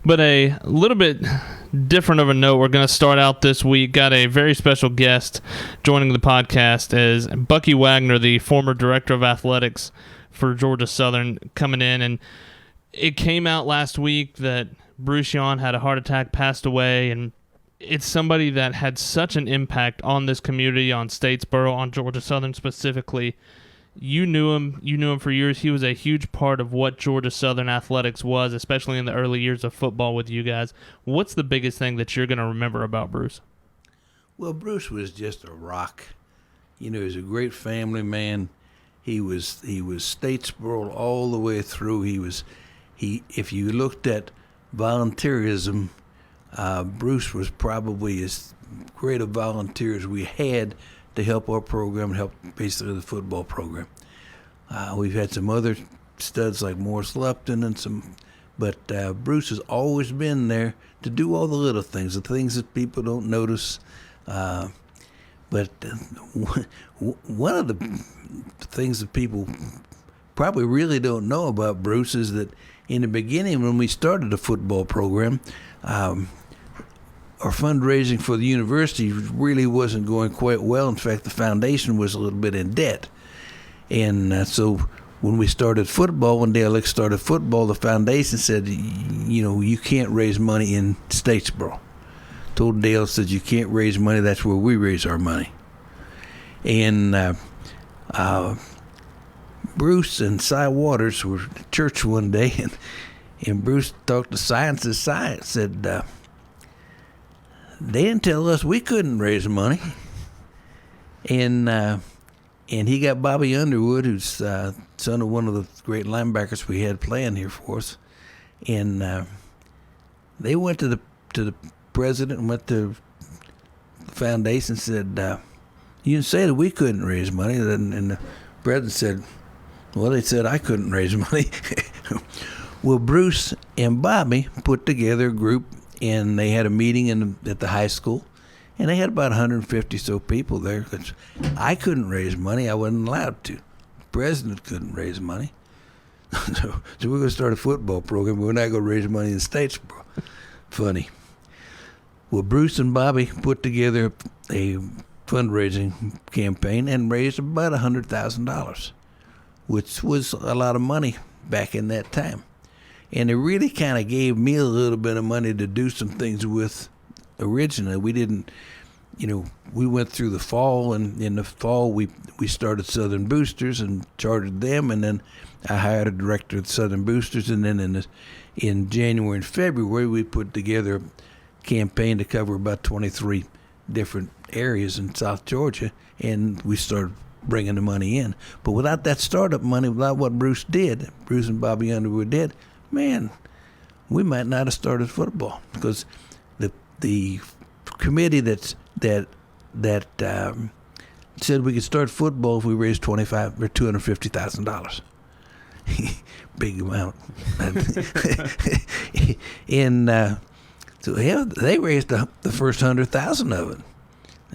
But a little bit different of a note, we're going to start out this week. Got a very special guest joining the podcast as Bucky Wagner, the former director of athletics for Georgia Southern, coming in. And it came out last week that Bruce Yawn had a heart attack, passed away, and it's somebody that had such an impact on this community, on Statesboro, on Georgia Southern specifically. You knew him for years. He was a huge part of what Georgia Southern athletics was, especially in the early years of football with you guys. What's the biggest thing that you're going to remember about Bruce? Well, Bruce was just a rock. He was a great family man. He was Statesboro all the way through. If you looked at volunteerism, Bruce was probably as great a volunteer as we had to help our program and help basically the football program. We've had some other studs like Morris Lupton but Bruce has always been there to do all the little things, the things that people don't notice. But one of the things that people probably really don't know about Bruce is that in the beginning, when we started the football program, our fundraising for the university really wasn't going quite well. In fact, the foundation was a little bit in debt. And so when we started football, when Dale Lick started football, the foundation said, you can't raise money in Statesboro. Told Dale, said, you can't raise money, that's where we raise our money. And Bruce and Cy Waters were at church one day, and Bruce talked to Science said, they didn't tell us we couldn't raise money. And he got Bobby Underwood, who's son of one of the great linebackers we had playing here for us. And they went to the president and went to the foundation and said, you didn't say that we couldn't raise money. And the president said, well, they said I couldn't raise money. Well, Bruce and Bobby put together a group, and they had a meeting at the high school, and they had about 150 so people there. Because I couldn't raise money. I wasn't allowed to. The president couldn't raise money. So we're going to start a football program. We're not going to raise money in Statesboro. Funny. Well, Bruce and Bobby put together a fundraising campaign and raised about $100,000, which was a lot of money back in that time. And it really kind of gave me a little bit of money to do some things with originally. We didn't, we went through the fall, and in the fall we started Southern Boosters and chartered them, and then I hired a director of Southern Boosters, and then in January and February we put together a campaign to cover about 23 different areas in South Georgia, and we started bringing the money in. But without that startup money, without what Bruce and Bobby Underwood did, man, we might not have started football, because the committee that said we could start football if we raised $250,000. Big amount. And so they raised the first 100,000 of it,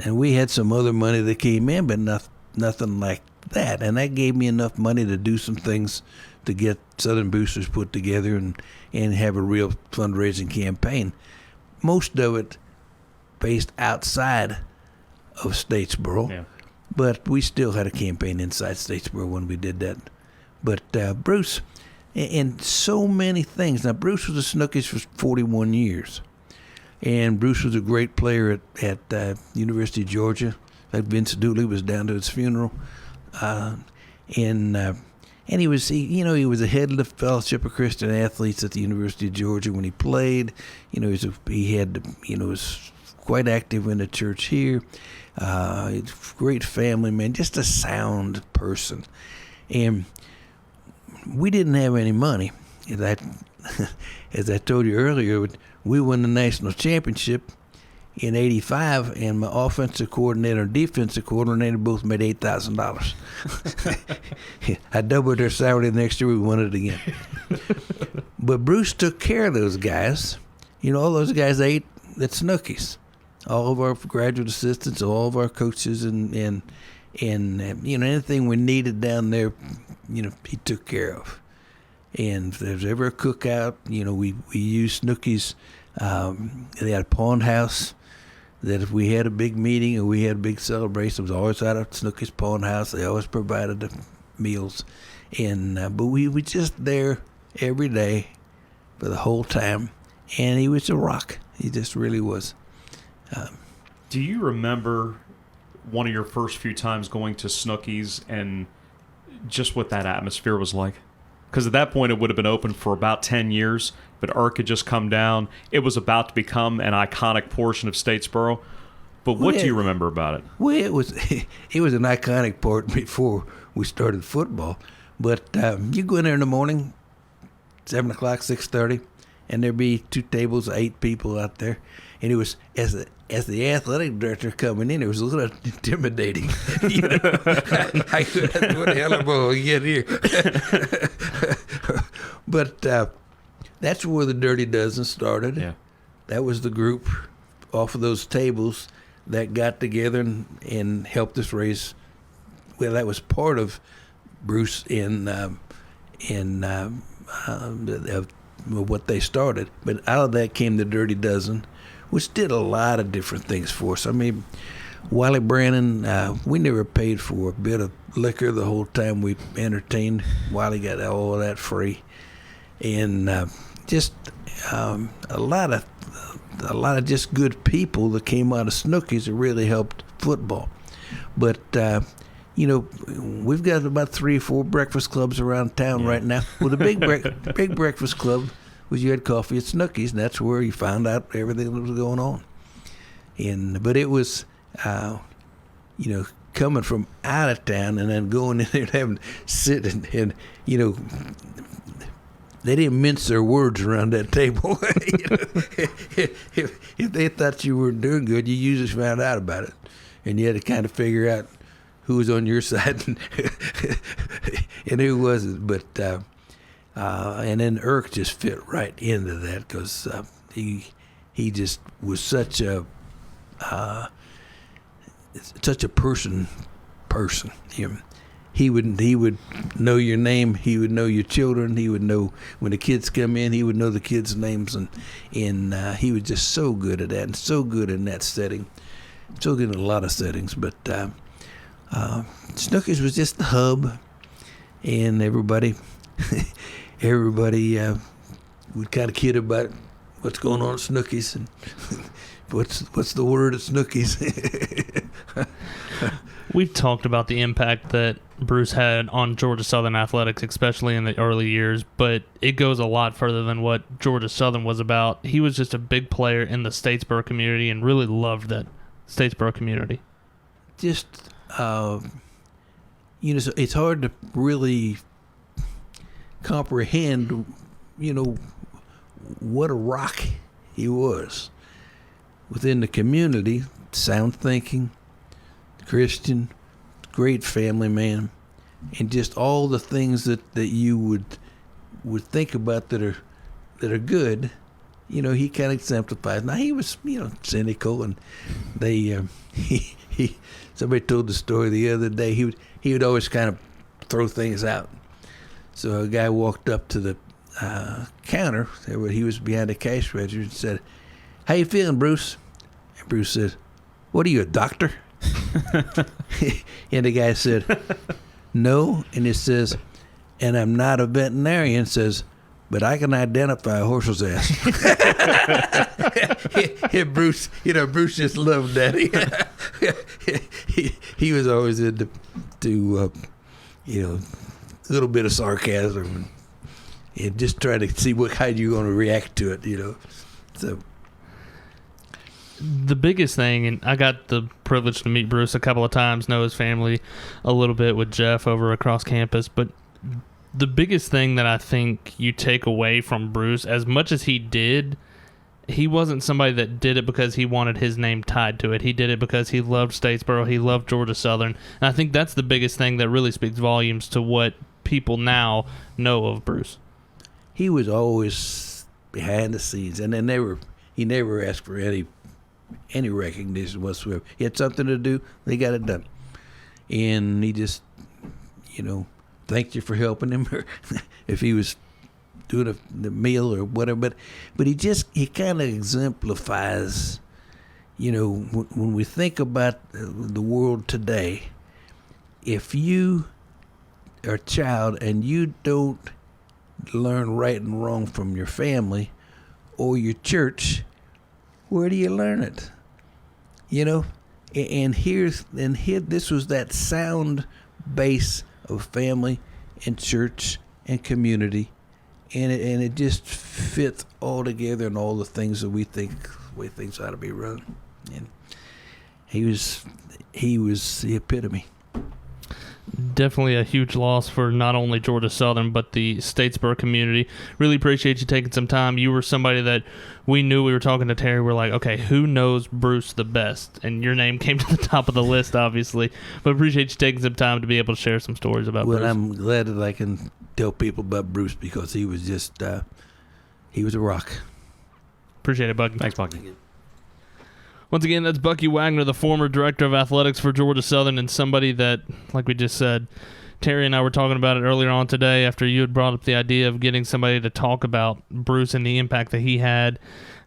and we had some other money that came in, but nothing like that. And that gave me enough money to do some things to get Southern Boosters put together and have a real fundraising campaign. Most of it based outside of Statesboro, yeah. But we still had a campaign inside Statesboro when we did that. But Bruce, and so many things. Now, Bruce was a Snookies for 41 years. And Bruce was a great player at University of Georgia. In fact, Vince Dooley was down to his funeral. And he was a head of the Fellowship of Christian Athletes at the University of Georgia when he played. He was quite active in the church here. Great family man, just a sound person. And we didn't have any money. As I told you earlier, we won the national championship in '85, and my offensive coordinator and defensive coordinator both made $8,000. I doubled their salary the next year. We won it again. But Bruce took care of those guys. All those guys ate at Snookies. All of our graduate assistants, all of our coaches, and anything we needed down there, he took care of. And if there's ever a cookout, we use Snooki's. They had a pawn house that if we had a big meeting or we had a big celebration, it was always out of Snooki's pawn house. They always provided the meals. And but we were just there every day for the whole time. And he was a rock. He just really was. Do you remember one of your first few times going to Snooki's and just what that atmosphere was like? Because at that point it would have been open for about 10 years, but Irk had just come down. It was about to become an iconic portion of Statesboro. But what do you remember about it? Well, it was an iconic part before we started football. But you go in there in the morning, 7 o'clock, 6:30, and there'd be 2 tables, 8 people out there. And it was, as the athletic director coming in, it was a little intimidating. What the hell am I going to get here? But that's where the Dirty Dozen started. Yeah. That was the group off of those tables that got together and helped us raise. Well, that was part of Bruce in what they started. But out of that came the Dirty Dozen, which did a lot of different things for us. I mean, Wally Brannon, we never paid for a bit of liquor the whole time we entertained. Wally got all of that free, and just a lot of just good people that came out of Snooki's that really helped football. But we've got about 3 or 4 breakfast clubs around town right now. Well, the big breakfast club was you had coffee at Snooki's, and that's where you found out everything that was going on. But it was, coming from out of town and then going in there and having to sit and they didn't mince their words around that table. If they thought you were doing good, you usually found out about it, and you had to kind of figure out who was on your side and who wasn't. But and then Irk just fit right into that because he just was such a person. He would know your name. He would know your children. He would know when the kids come in. He would know the kids' names, and he was just so good at that and so good in that setting. So good in a lot of settings, but Snooki's was just the hub, and everybody would kind of kid about what's going on at Snooki's and what's the word at Snooki's. We've talked about the impact that Bruce had on Georgia Southern athletics, especially in the early years, but it goes a lot further than what Georgia Southern was about. He was just a big player in the Statesboro community and really loved that Statesboro community. Just, so it's hard to really comprehend, what a rock he was within the community. Sound thinking, Christian, great family man, and just all the things that you would think about that are good. He kind of exemplifies. Now he was cynical, and they somebody told the story the other day. He would always kind of throw things out. So a guy walked up to the counter. He was behind the cash register and said, "How you feeling, Bruce?" And Bruce said, "What are you, a doctor?" And the guy said, "No." And he says, "And I'm not a veterinarian." Says, "But I can identify a horse's ass." And Bruce just loved that. He was always into a little bit of sarcasm and just try to see how you're going to react to it, So the biggest thing, and I got the privilege to meet Bruce a couple of times, know his family a little bit with Jeff over across campus, but the biggest thing that I think you take away from Bruce, as much as he did, he wasn't somebody that did it because he wanted his name tied to it. He did it because he loved Statesboro, he loved Georgia Southern, and I think that's the biggest thing that really speaks volumes to what people now know of Bruce. He was always behind the scenes, and he never asked for any recognition whatsoever. He had something to do, they got it done. And he just, thanked you for helping him. If he was doing the meal or whatever. But he kind of exemplifies, when we think about the world today, if you are a child and you don't learn right and wrong from your family or your church, where do you learn it? And here this was that sound base of family and church and community, and it just fits all together in all the things that we think the way things ought to be run. And he was the epitome. Definitely a huge loss for not only Georgia Southern, but the Statesboro community. Really appreciate you taking some time. You were somebody that we knew. We were talking to Terry. We're like, okay, who knows Bruce the best? And your name came to the top of the list, obviously. But appreciate you taking some time to be able to share some stories about Bruce. Well, I'm glad that I can tell people about Bruce because he was just, he was a rock. Appreciate it, Bucky. Thanks, Bucky. Once again, that's Bucky Wagner, the former director of athletics for Georgia Southern, and somebody that, like we just said, Terry and I were talking about it earlier on today after you had brought up the idea of getting somebody to talk about Bruce and the impact that he had.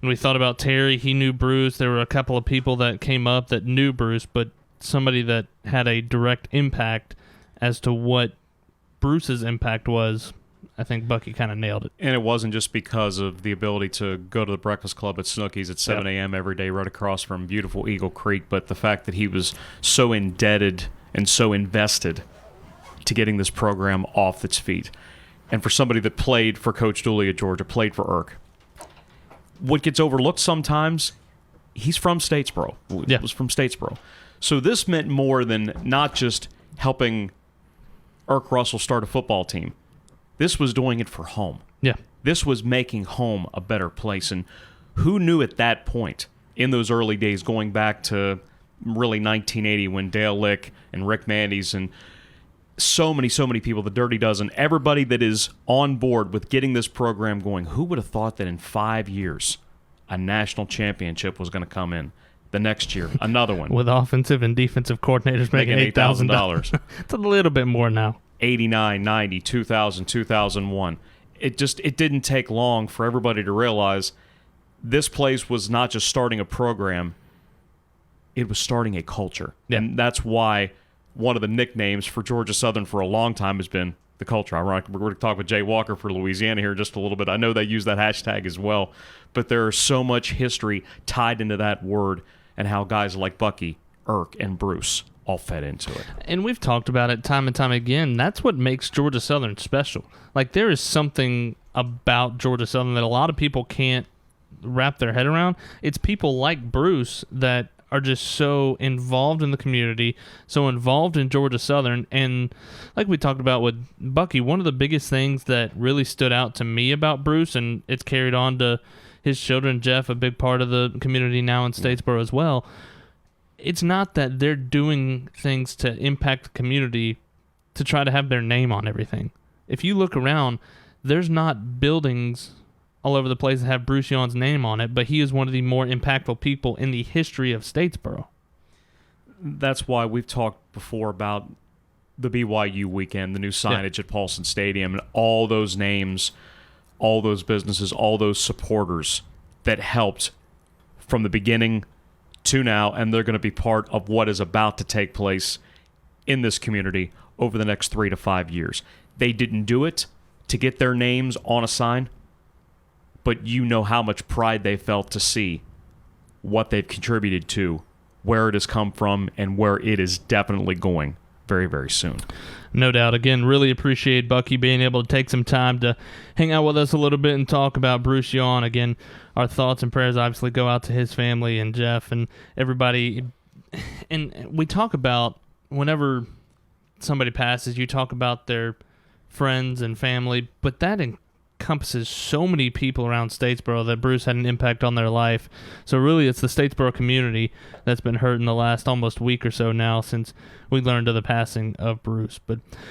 And we thought about Terry. He knew Bruce. There were a couple of people that came up that knew Bruce, but somebody that had a direct impact as to what Bruce's impact was, I think Bucky kind of nailed it. And it wasn't just because of the ability to go to the Breakfast Club at Snooki's at 7 a.m. every day right across from beautiful Eagle Creek, but the fact that he was so indebted and so invested to getting this program off its feet. And for somebody that played for Coach Dooley at Georgia, played for Irk, what gets overlooked sometimes, he's from Statesboro. Yeah. Was from Statesboro. So this meant more than not just helping Irk Russell start a football team. This was doing it for home. Yeah. This was making home a better place. And who knew at that point, in those early days, going back to really 1980 when Dale Lick and Rick Mandes and so many people, the Dirty Dozen, everybody that is on board with getting this program going, who would have thought that in 5 years a national championship was going to come in? The next year, another one. With offensive and defensive coordinators making $8,000. It's a little bit more now. 89, 90, 2000, 2001. It didn't take long for everybody to realize this place was not just starting a program, it was starting a culture. Yeah. And that's why one of the nicknames for Georgia Southern for a long time has been the culture. We're going to talk with Jay Walker for Louisiana here in just a little bit. I know they use that hashtag as well, but there's so much history tied into that word and how guys like Bucky, Irk, and Bruce all fed into it. And we've talked about it time and time again. That's what makes Georgia Southern special. Like, there is something about Georgia Southern that a lot of people can't wrap their head around. It's people like Bruce that are just so involved in the community, so involved in Georgia Southern. And like we talked about with Bucky, one of the biggest things that really stood out to me about Bruce, and it's carried on to his children, Jeff, a big part of the community now in Statesboro as well, it's not that they're doing things to impact the community to try to have their name on everything. If you look around, there's not buildings all over the place that have Bruce Yawn's name on it, but he is one of the more impactful people in the history of Statesboro. That's why we've talked before about the BYU weekend, the new signage at Paulson Stadium, and all those names, all those businesses, all those supporters that helped from the beginning to now, and they're going to be part of what is about to take place in this community over the next 3 to 5 years. They didn't do it to get their names on a sign, but you know how much pride they felt to see what they've contributed to, where it has come from, and where it is definitely going very, very soon. No doubt. Again, really appreciate Bucky being able to take some time to hang out with us a little bit and talk about Bruce Yawn. Again, our thoughts and prayers obviously go out to his family and Jeff and everybody. And we talk about, whenever somebody passes, you talk about their friends and family, but that encompasses so many people around Statesboro that Bruce had an impact on their life. So really, it's the Statesboro community that's been hurt in the last almost week or so now since we learned of the passing of Bruce. But